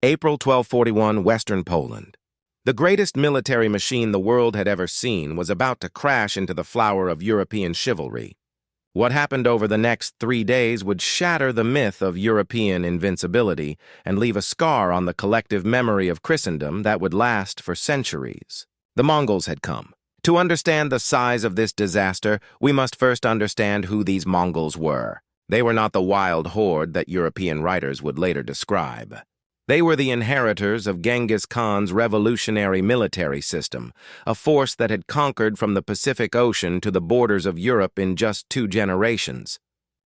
April 1241, Western Poland. The greatest military machine the world had ever seen was about to crash into the flower of European chivalry. What happened over the next 3 days would shatter the myth of European invincibility and leave a scar on the collective memory of Christendom that would last for centuries. The Mongols had come. To understand the size of this disaster, we must first understand who these Mongols were. They were not the wild horde that European writers would later describe. They were the inheritors of Genghis Khan's revolutionary military system, a force that had conquered from the Pacific Ocean to the borders of Europe in just 2 generations.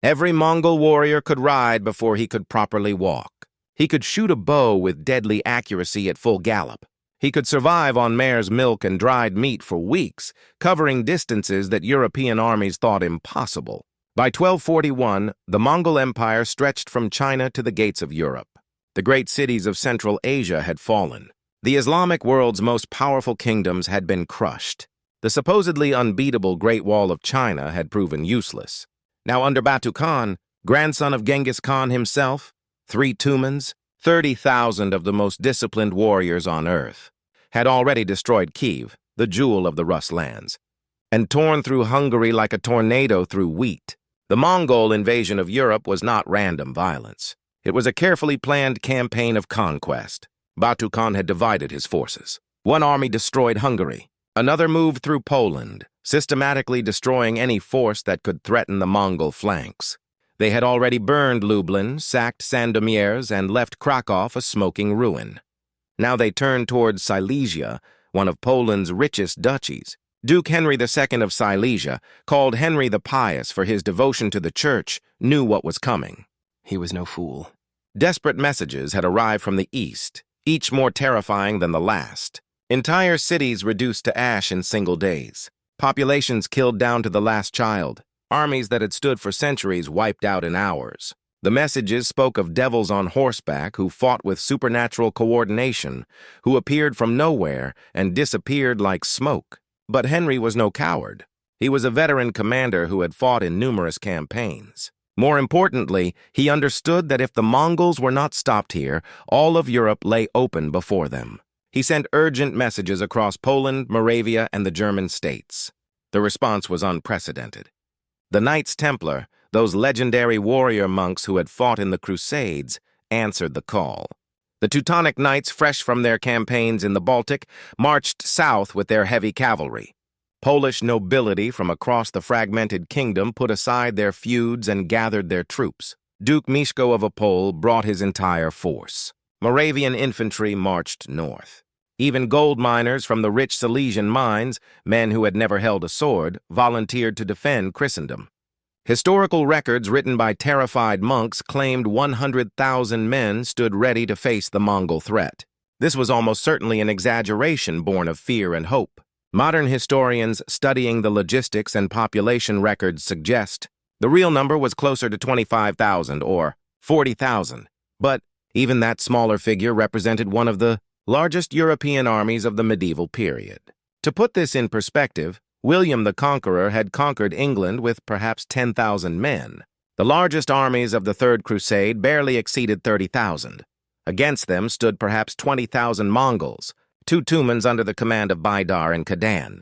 Every Mongol warrior could ride before he could properly walk. He could shoot a bow with deadly accuracy at full gallop. He could survive on mare's milk and dried meat for weeks, covering distances that European armies thought impossible. By 1241, the Mongol Empire stretched from China to the gates of Europe. The great cities of Central Asia had fallen. The Islamic world's most powerful kingdoms had been crushed. The supposedly unbeatable Great Wall of China had proven useless. Now under Batu Khan, grandson of Genghis Khan himself, 3 Ottomans, 30,000 of the most disciplined warriors on earth, had already destroyed Kiev, the jewel of the Rus lands, and torn through Hungary like a tornado through wheat. The Mongol invasion of Europe was not random violence. It was a carefully planned campaign of conquest. Batu Khan had divided his forces. One army destroyed Hungary. Another moved through Poland, systematically destroying any force that could threaten the Mongol flanks. They had already burned Lublin, sacked Sandomierz, and left Krakow a smoking ruin. Now they turned towards Silesia, one of Poland's richest duchies. Duke Henry II of Silesia, called Henry the Pious for his devotion to the church, knew what was coming. He was no fool. Desperate messages had arrived from the east, each more terrifying than the last. Entire cities reduced to ash in single days. Populations killed down to the last child. Armies that had stood for centuries wiped out in hours. The messages spoke of devils on horseback who fought with supernatural coordination, who appeared from nowhere and disappeared like smoke. But Henry was no coward. He was a veteran commander who had fought in numerous campaigns. More importantly, he understood that if the Mongols were not stopped here, all of Europe lay open before them. He sent urgent messages across Poland, Moravia, and the German states. The response was unprecedented. The Knights Templar, those legendary warrior monks who had fought in the Crusades, answered the call. The Teutonic Knights, fresh from their campaigns in the Baltic, marched south with their heavy cavalry. Polish nobility from across the fragmented kingdom put aside their feuds and gathered their troops. Duke Mieszko of Opole brought his entire force. Moravian infantry marched north. Even gold miners from the rich Silesian mines, men who had never held a sword, volunteered to defend Christendom. Historical records written by terrified monks claimed 100,000 men stood ready to face the Mongol threat. This was almost certainly an exaggeration born of fear and hope. Modern historians studying the logistics and population records suggest the real number was closer to 25,000 or 40,000. But even that smaller figure represented one of the largest European armies of the medieval period. To put this in perspective, William the Conqueror had conquered England with perhaps 10,000 men. The largest armies of the Third Crusade barely exceeded 30,000. Against them stood perhaps 20,000 Mongols, 2 Ottomans under the command of Baydar and Kadan.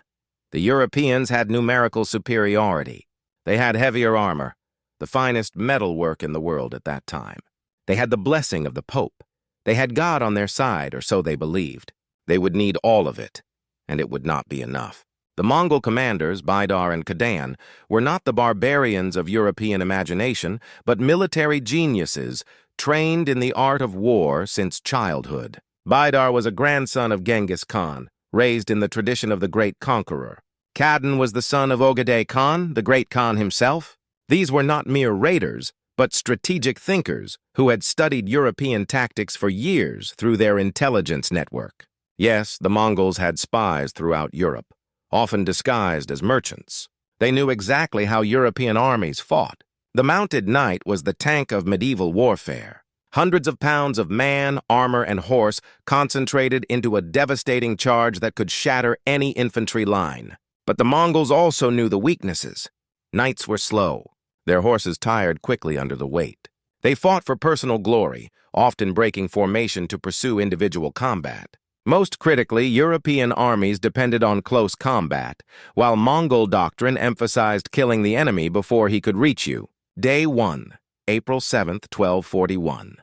The Europeans had numerical superiority. They had heavier armor, the finest metalwork in the world at that time. They had the blessing of the Pope. They had God on their side, or so they believed. They would need all of it, and it would not be enough. The Mongol commanders, Baydar and Kadan, were not the barbarians of European imagination, but military geniuses trained in the art of war since childhood. Baydar was a grandson of Genghis Khan, raised in the tradition of the great conqueror. Kadan was the son of Ogedei Khan, the great Khan himself. These were not mere raiders, but strategic thinkers who had studied European tactics for years through their intelligence network. Yes, the Mongols had spies throughout Europe, often disguised as merchants. They knew exactly how European armies fought. The mounted knight was the tank of medieval warfare. Hundreds of pounds of man, armor, and horse concentrated into a devastating charge that could shatter any infantry line. But the Mongols also knew the weaknesses. Knights were slow. Their horses tired quickly under the weight. They fought for personal glory, often breaking formation to pursue individual combat. Most critically, European armies depended on close combat, while Mongol doctrine emphasized killing the enemy before he could reach you. Day 1, April 7, 1241.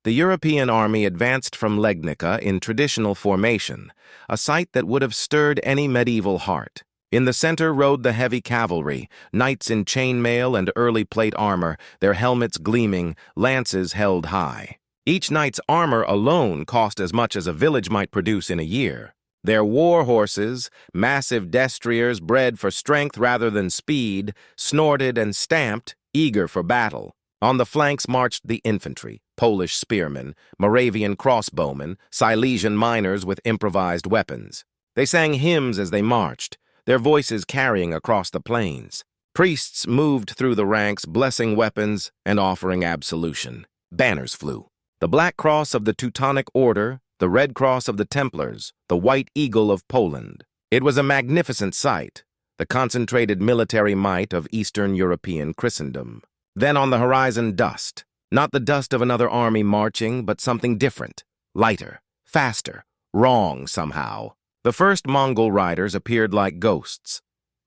The European army advanced from Legnica in traditional formation, a sight that would have stirred any medieval heart. In the center rode the heavy cavalry, knights in chainmail and early plate armor, their helmets gleaming, lances held high. Each knight's armor alone cost as much as a village might produce in a year. Their war horses, massive destriers bred for strength rather than speed, snorted and stamped, eager for battle. On the flanks marched the infantry, Polish spearmen, Moravian crossbowmen, Silesian miners with improvised weapons. They sang hymns as they marched, their voices carrying across the plains. Priests moved through the ranks, blessing weapons and offering absolution. Banners flew. The Black Cross of the Teutonic Order, the Red Cross of the Templars, the White Eagle of Poland. It was a magnificent sight, the concentrated military might of Eastern European Christendom. Then on the horizon, dust. Not the dust of another army marching, but something different, lighter, faster, wrong somehow. The first Mongol riders appeared like ghosts.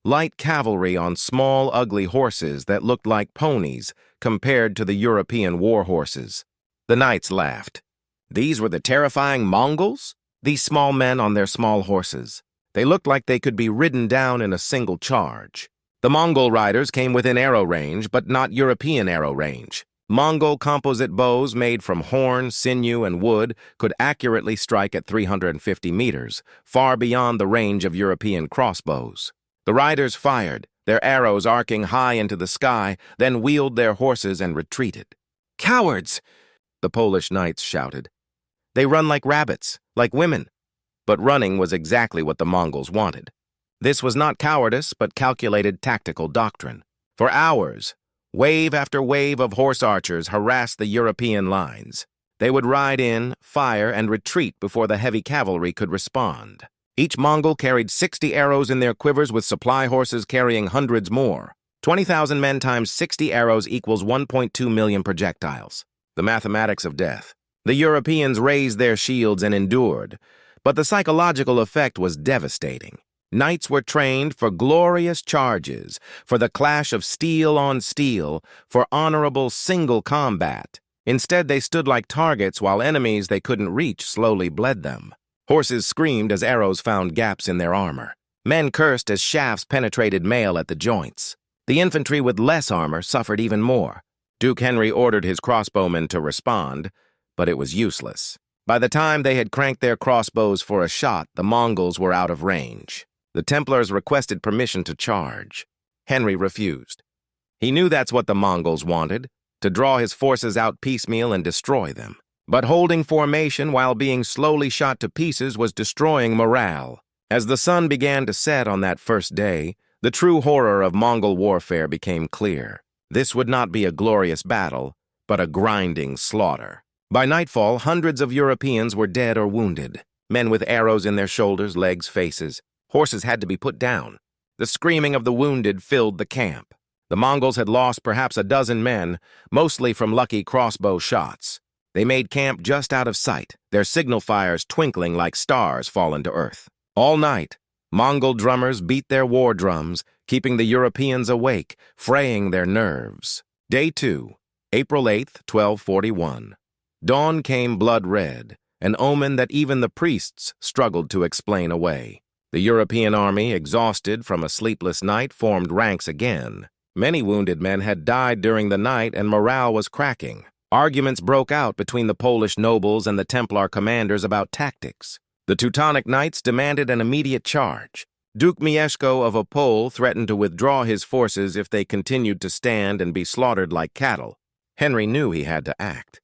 Light cavalry on small, ugly horses that looked like ponies compared to the European war horses. The knights laughed. These were the terrifying Mongols? These small men on their small horses. They looked like they could be ridden down in a single charge. The Mongol riders came within arrow range, but not European arrow range. Mongol composite bows made from horn, sinew, and wood could accurately strike at 350 meters, far beyond the range of European crossbows. The riders fired, their arrows arcing high into the sky, then wheeled their horses and retreated. "Cowards!" the Polish knights shouted. "They run like rabbits, like women." But running was exactly what the Mongols wanted. This was not cowardice, but calculated tactical doctrine. For hours, wave after wave of horse archers harassed the European lines. They would ride in, fire, and retreat before the heavy cavalry could respond. Each Mongol carried 60 arrows in their quivers, with supply horses carrying hundreds more. 20,000 men times 60 arrows equals 1.2 million projectiles. The mathematics of death. The Europeans raised their shields and endured, but the psychological effect was devastating. Knights were trained for glorious charges, for the clash of steel on steel, for honorable single combat. Instead, they stood like targets while enemies they couldn't reach slowly bled them. Horses screamed as arrows found gaps in their armor. Men cursed as shafts penetrated mail at the joints. The infantry with less armor suffered even more. Duke Henry ordered his crossbowmen to respond, but it was useless. By the time they had cranked their crossbows for a shot, the Mongols were out of range. The Templars requested permission to charge. Henry refused. He knew that's what the Mongols wanted, to draw his forces out piecemeal and destroy them. But holding formation while being slowly shot to pieces was destroying morale. As the sun began to set on that first day, the true horror of Mongol warfare became clear. This would not be a glorious battle, but a grinding slaughter. By nightfall, hundreds of Europeans were dead or wounded, men with arrows in their shoulders, legs, faces. Horses had to be put down. The screaming of the wounded filled the camp. The Mongols had lost perhaps a dozen men, mostly from lucky crossbow shots. They made camp just out of sight, their signal fires twinkling like stars fallen to earth. All night, Mongol drummers beat their war drums, keeping the Europeans awake, fraying their nerves. Day 2, April 8th, 1241. Dawn came blood red, an omen that even the priests struggled to explain away. The European army, exhausted from a sleepless night, formed ranks again. Many wounded men had died during the night and morale was cracking. Arguments broke out between the Polish nobles and the Templar commanders about tactics. The Teutonic Knights demanded an immediate charge. Duke Mieszko of Opole threatened to withdraw his forces if they continued to stand and be slaughtered like cattle. Henry knew he had to act.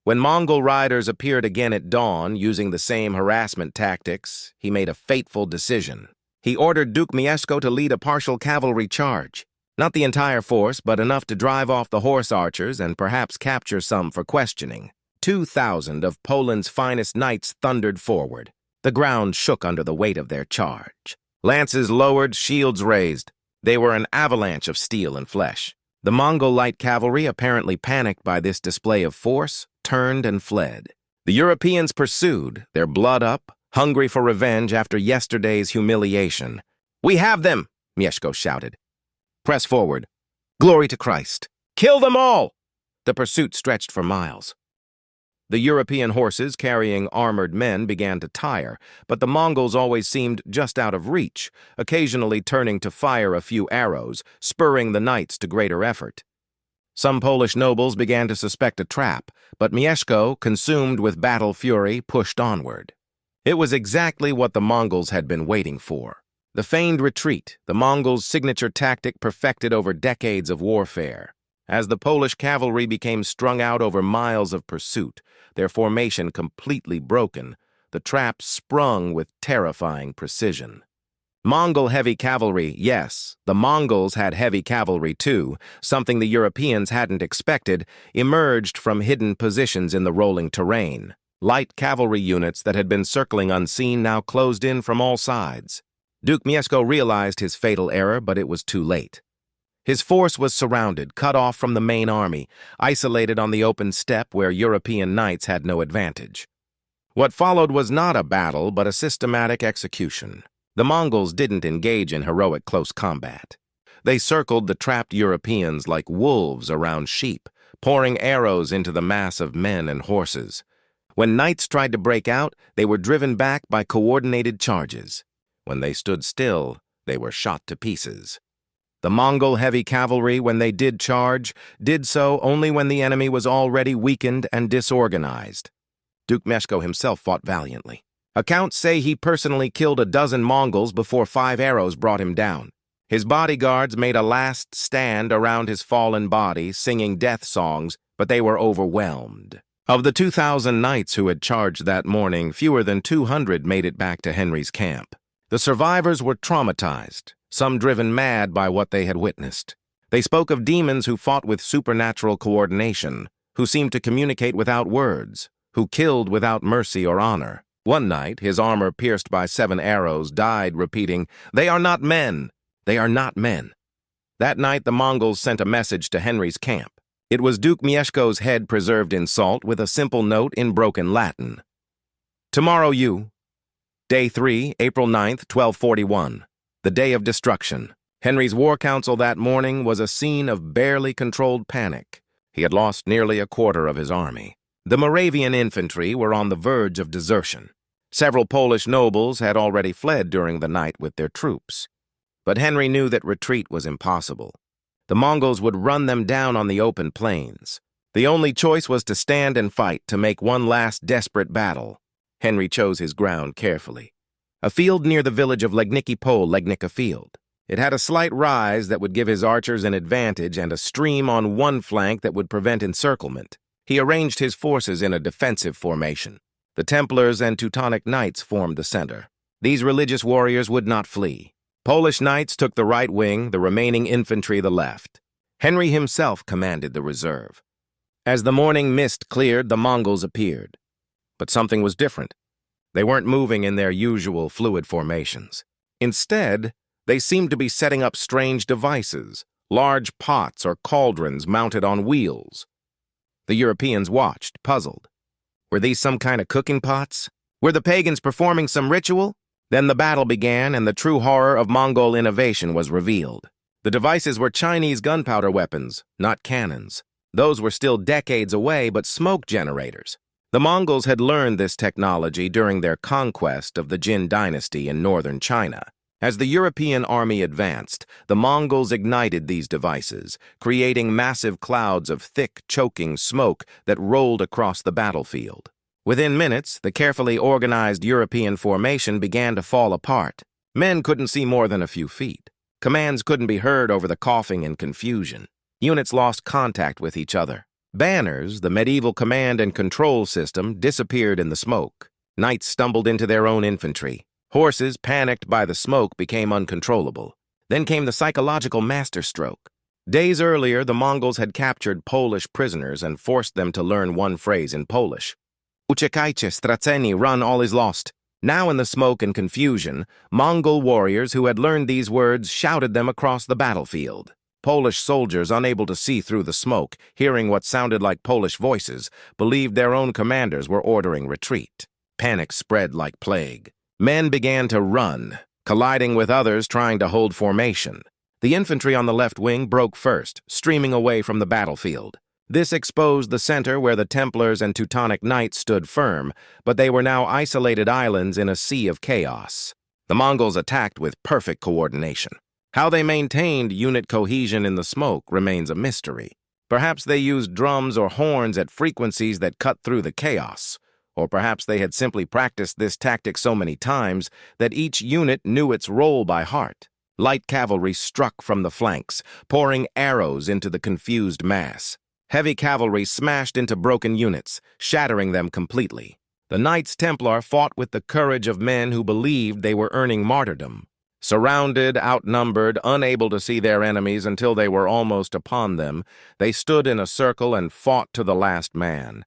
When Mongol riders appeared again at dawn, using the same harassment tactics, he made a fateful decision. He ordered Duke Mieszko to lead a partial cavalry charge. Not the entire force, but enough to drive off the horse archers and perhaps capture some for questioning. 2,000 of Poland's finest knights thundered forward. The ground shook under the weight of their charge. Lances lowered, shields raised. They were an avalanche of steel and flesh. The Mongol light cavalry, apparently panicked by this display of force, turned and fled. The Europeans pursued, their blood up, hungry for revenge after yesterday's humiliation. "We have them!" Mieszko shouted. "Press forward. Glory to Christ! Kill them all!" The pursuit stretched for miles. The European horses carrying armored men began to tire, but the Mongols always seemed just out of reach, occasionally turning to fire a few arrows, spurring the knights to greater effort. Some Polish nobles began to suspect a trap, but Mieszko, consumed with battle fury, pushed onward. It was exactly what the Mongols had been waiting for. The feigned retreat, the Mongols' signature tactic perfected over decades of warfare. As the Polish cavalry became strung out over miles of pursuit, their formation completely broken, the trap sprung with terrifying precision. Mongol heavy cavalry, yes, the Mongols had heavy cavalry too, something the Europeans hadn't expected, emerged from hidden positions in the rolling terrain. Light cavalry units that had been circling unseen now closed in from all sides. Duke Mieszko realized his fatal error, but it was too late. His force was surrounded, cut off from the main army, isolated on the open steppe where European knights had no advantage. What followed was not a battle, but a systematic execution. The Mongols didn't engage in heroic close combat. They circled the trapped Europeans like wolves around sheep, pouring arrows into the mass of men and horses. When knights tried to break out, they were driven back by coordinated charges. When they stood still, they were shot to pieces. The Mongol heavy cavalry, when they did charge, did so only when the enemy was already weakened and disorganized. Duke Mieszko himself fought valiantly. Accounts say he personally killed a dozen Mongols before 5 arrows brought him down. His bodyguards made a last stand around his fallen body, singing death songs, but they were overwhelmed. Of the 2,000 knights who had charged that morning, fewer than 200 made it back to Henry's camp. The survivors were traumatized, some driven mad by what they had witnessed. They spoke of demons who fought with supernatural coordination, who seemed to communicate without words, who killed without mercy or honor. One knight, his armor pierced by 7 arrows, died repeating, "They are not men! They are not men!" That night the Mongols sent a message to Henry's camp. It was Duke Mieszko's head preserved in salt with a simple note in broken Latin. "Tomorrow you. Day 3, April 9th, 1241. The day of destruction." Henry's war council that morning was a scene of barely controlled panic. He had lost nearly a quarter of his army. The Moravian infantry were on the verge of desertion. Several Polish nobles had already fled during the night with their troops. But Henry knew that retreat was impossible. The Mongols would run them down on the open plains. The only choice was to stand and fight, to make one last desperate battle. Henry chose his ground carefully. A field near the village of Legnicki Pole, Legnicka Field. It had a slight rise that would give his archers an advantage and a stream on one flank that would prevent encirclement. He arranged his forces in a defensive formation. The Templars and Teutonic Knights formed the center. These religious warriors would not flee. Polish knights took the right wing, the remaining infantry the left. Henry himself commanded the reserve. As the morning mist cleared, the Mongols appeared. But something was different. They weren't moving in their usual fluid formations. Instead, they seemed to be setting up strange devices, large pots or cauldrons mounted on wheels. The Europeans watched, puzzled. Were these some kind of cooking pots? Were the pagans performing some ritual? Then the battle began, and the true horror of Mongol innovation was revealed. The devices were Chinese gunpowder weapons, not cannons. Those were still decades away, but smoke generators. The Mongols had learned this technology during their conquest of the Jin dynasty in northern China. As the European army advanced, the Mongols ignited these devices, creating massive clouds of thick, choking smoke that rolled across the battlefield. Within minutes, the carefully organized European formation began to fall apart. Men couldn't see more than a few feet. Commands couldn't be heard over the coughing and confusion. Units lost contact with each other. Banners, the medieval command and control system, disappeared in the smoke. Knights stumbled into their own infantry. Horses, panicked by the smoke, became uncontrollable. Then came the psychological masterstroke. Days earlier, the Mongols had captured Polish prisoners and forced them to learn one phrase in Polish. Uciekajcie, straceni, run, all is lost. Now in the smoke and confusion, Mongol warriors who had learned these words shouted them across the battlefield. Polish soldiers, unable to see through the smoke, hearing what sounded like Polish voices, believed their own commanders were ordering retreat. Panic spread like plague. Men began to run, colliding with others trying to hold formation. The infantry on the left wing broke first, streaming away from the battlefield. This exposed the center where the Templars and Teutonic Knights stood firm, but they were now isolated islands in a sea of chaos. The Mongols attacked with perfect coordination. How they maintained unit cohesion in the smoke remains a mystery. Perhaps they used drums or horns at frequencies that cut through the chaos. Or perhaps they had simply practiced this tactic so many times that each unit knew its role by heart. Light cavalry struck from the flanks, pouring arrows into the confused mass. Heavy cavalry smashed into broken units, shattering them completely. The Knights Templar fought with the courage of men who believed they were earning martyrdom. Surrounded, outnumbered, unable to see their enemies until they were almost upon them, they stood in a circle and fought to the last man.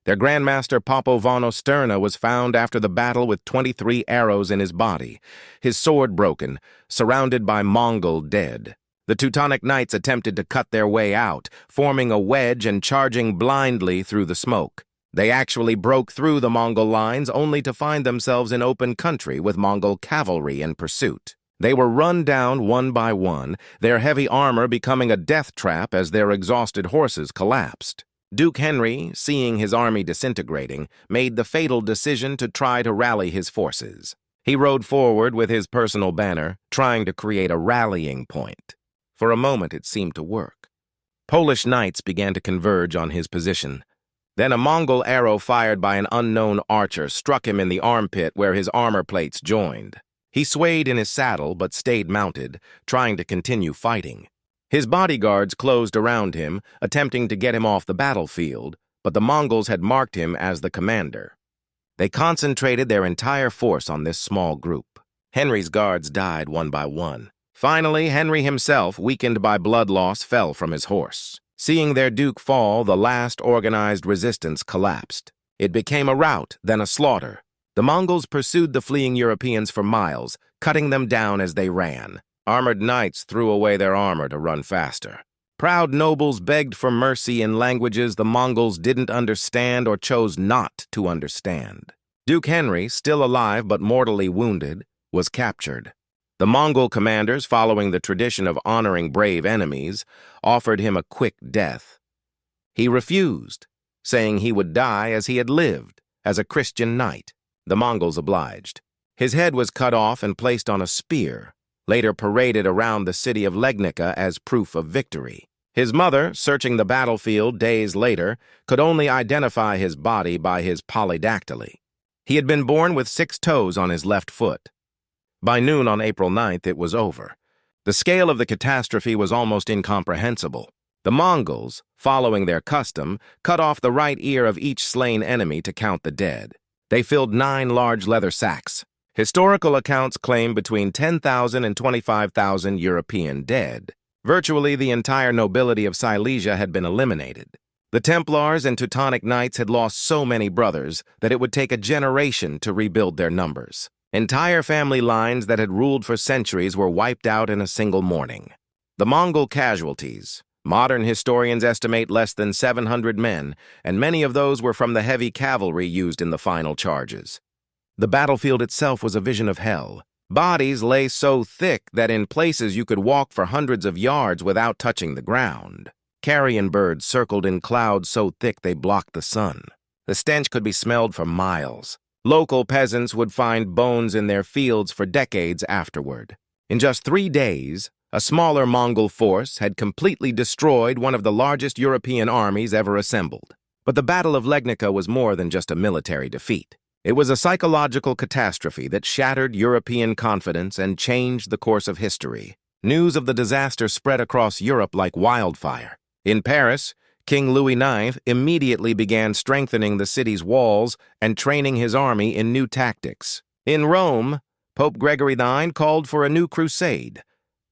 Their Grandmaster Popo von Osterna was found after the battle with 23 arrows in his body, his sword broken, surrounded by Mongol dead. The Teutonic Knights attempted to cut their way out, forming a wedge and charging blindly through the smoke. They actually broke through the Mongol lines only to find themselves in open country with Mongol cavalry in pursuit. They were run down one by one, their heavy armor becoming a death trap as their exhausted horses collapsed. Duke Henry, seeing his army disintegrating, made the fatal decision to try to rally his forces. He rode forward with his personal banner, trying to create a rallying point. For a moment it seemed to work. Polish knights began to converge on his position. Then a Mongol arrow fired by an unknown archer struck him in the armpit where his armor plates joined. He swayed in his saddle but stayed mounted, trying to continue fighting. His bodyguards closed around him, attempting to get him off the battlefield, but the Mongols had marked him as the commander. They concentrated their entire force on this small group. Henry's guards died one by one. Finally, Henry himself, weakened by blood loss, fell from his horse. Seeing their duke fall, the last organized resistance collapsed. It became a rout, then a slaughter. The Mongols pursued the fleeing Europeans for miles, cutting them down as they ran. Armored knights threw away their armor to run faster. Proud nobles begged for mercy in languages the Mongols didn't understand or chose not to understand. Duke Henry, still alive but mortally wounded, was captured. The Mongol commanders, following the tradition of honoring brave enemies, offered him a quick death. He refused, saying he would die as he had lived, as a Christian knight. The Mongols obliged. His head was cut off and placed on a spear, later paraded around the city of Legnica as proof of victory. His mother, searching the battlefield days later, could only identify his body by his polydactyly. He had been born with 6 toes on his left foot. By noon on April 9th, it was over. The scale of the catastrophe was almost incomprehensible. The Mongols, following their custom, cut off the right ear of each slain enemy to count the dead. They filled 9 large leather sacks. Historical accounts claim between 10,000 and 25,000 European dead. Virtually the entire nobility of Silesia had been eliminated. The Templars and Teutonic Knights had lost so many brothers that it would take a generation to rebuild their numbers. Entire family lines that had ruled for centuries were wiped out in a single morning. The Mongol casualties. Modern historians estimate less than 700 men, and many of those were from the heavy cavalry used in the final charges. The battlefield itself was a vision of hell. Bodies lay so thick that in places you could walk for hundreds of yards without touching the ground. Carrion birds circled in clouds so thick they blocked the sun. The stench could be smelled for miles. Local peasants would find bones in their fields for decades afterward. In just 3 days, a smaller Mongol force had completely destroyed one of the largest European armies ever assembled. But the Battle of Legnica was more than just a military defeat. It was a psychological catastrophe that shattered European confidence and changed the course of history. News of the disaster spread across Europe like wildfire. In Paris, King Louis IX immediately began strengthening the city's walls and training his army in new tactics. In Rome, Pope Gregory IX called for a new crusade,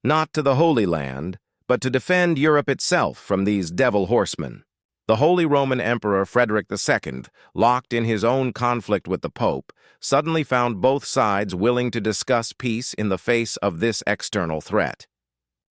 not to the Holy Land, but to defend Europe itself from these devil horsemen. The Holy Roman Emperor Frederick II, locked in his own conflict with the Pope, suddenly found both sides willing to discuss peace in the face of this external threat.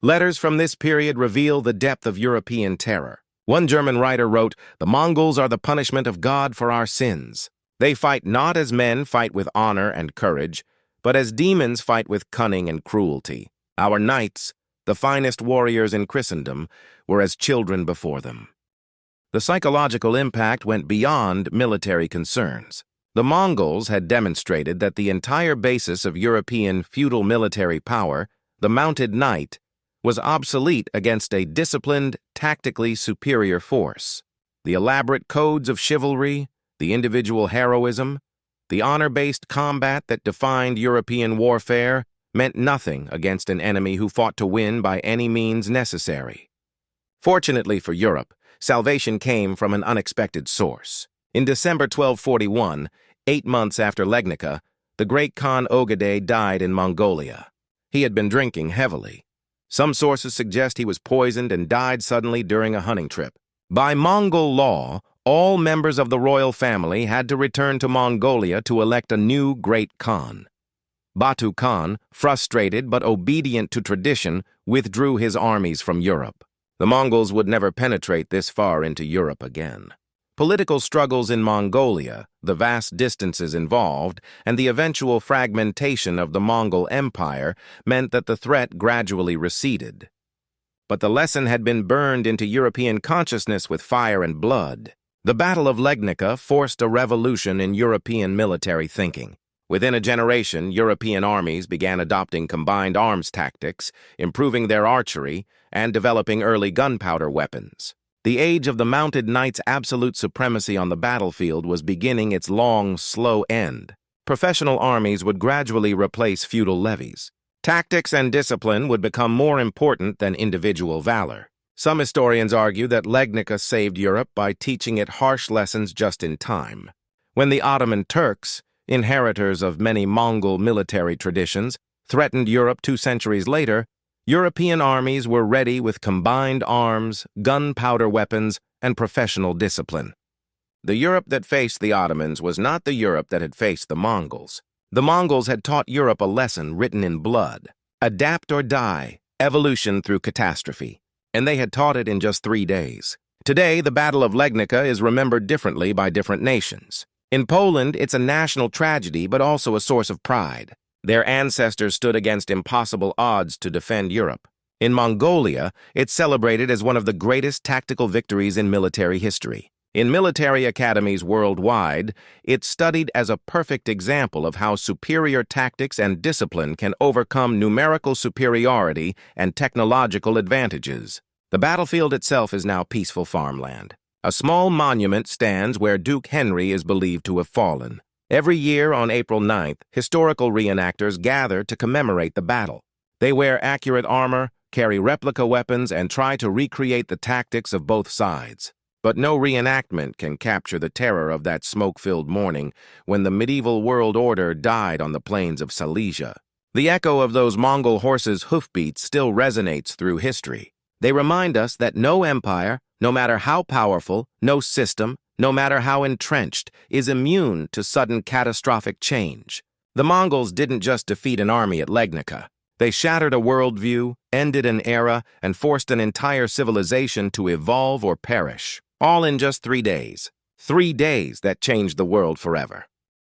Letters from this period reveal the depth of European terror. One German writer wrote, "The Mongols are the punishment of God for our sins. They fight not as men fight with honor and courage, but as demons fight with cunning and cruelty. Our knights, the finest warriors in Christendom, were as children before them." The psychological impact went beyond military concerns. The Mongols had demonstrated that the entire basis of European feudal military power, the mounted knight, was obsolete against a disciplined, tactically superior force. The elaborate codes of chivalry, the individual heroism, the honor-based combat that defined European warfare meant nothing against an enemy who fought to win by any means necessary. Fortunately for Europe, salvation came from an unexpected source. In December 1241, 8 months after Legnica, the great Khan Ogedei died in Mongolia. He had been drinking heavily. Some sources suggest he was poisoned and died suddenly during a hunting trip. By Mongol law, all members of the royal family had to return to Mongolia to elect a new great Khan. Batu Khan, frustrated but obedient to tradition, withdrew his armies from Europe. The Mongols would never penetrate this far into Europe again. Political struggles in Mongolia, the vast distances involved, and the eventual fragmentation of the Mongol Empire meant that the threat gradually receded. But the lesson had been burned into European consciousness with fire and blood. The Battle of Legnica forced a revolution in European military thinking. Within a generation, European armies began adopting combined arms tactics, improving their archery, and developing early gunpowder weapons. The age of the mounted knight's absolute supremacy on the battlefield was beginning its long, slow end. Professional armies would gradually replace feudal levies. Tactics and discipline would become more important than individual valor. Some historians argue that Legnica saved Europe by teaching it harsh lessons just in time. When the Ottoman Turks, inheritors of many Mongol military traditions, threatened Europe 2 centuries later, European armies were ready with combined arms, gunpowder weapons, and professional discipline. The Europe that faced the Ottomans was not the Europe that had faced the Mongols. The Mongols had taught Europe a lesson written in blood: adapt or die, evolution through catastrophe. And they had taught it in just 3 days. Today, the Battle of Legnica is remembered differently by different nations. In Poland, it's a national tragedy, but also a source of pride. Their ancestors stood against impossible odds to defend Europe. In Mongolia, it's celebrated as one of the greatest tactical victories in military history. In military academies worldwide, it's studied as a perfect example of how superior tactics and discipline can overcome numerical superiority and technological advantages. The battlefield itself is now peaceful farmland. A small monument stands where Duke Henry is believed to have fallen. Every year on April 9th, historical reenactors gather to commemorate the battle. They wear accurate armor, carry replica weapons, and try to recreate the tactics of both sides. But no reenactment can capture the terror of that smoke-filled morning when the medieval world order died on the plains of Silesia. The echo of those Mongol horses' hoofbeats still resonates through history. They remind us that no empire, no matter how powerful, no system, no matter how entrenched, is immune to sudden catastrophic change. The Mongols didn't just defeat an army at Legnica. They shattered a worldview, ended an era, and forced an entire civilization to evolve or perish. All in just 3 days. 3 days that changed the world forever.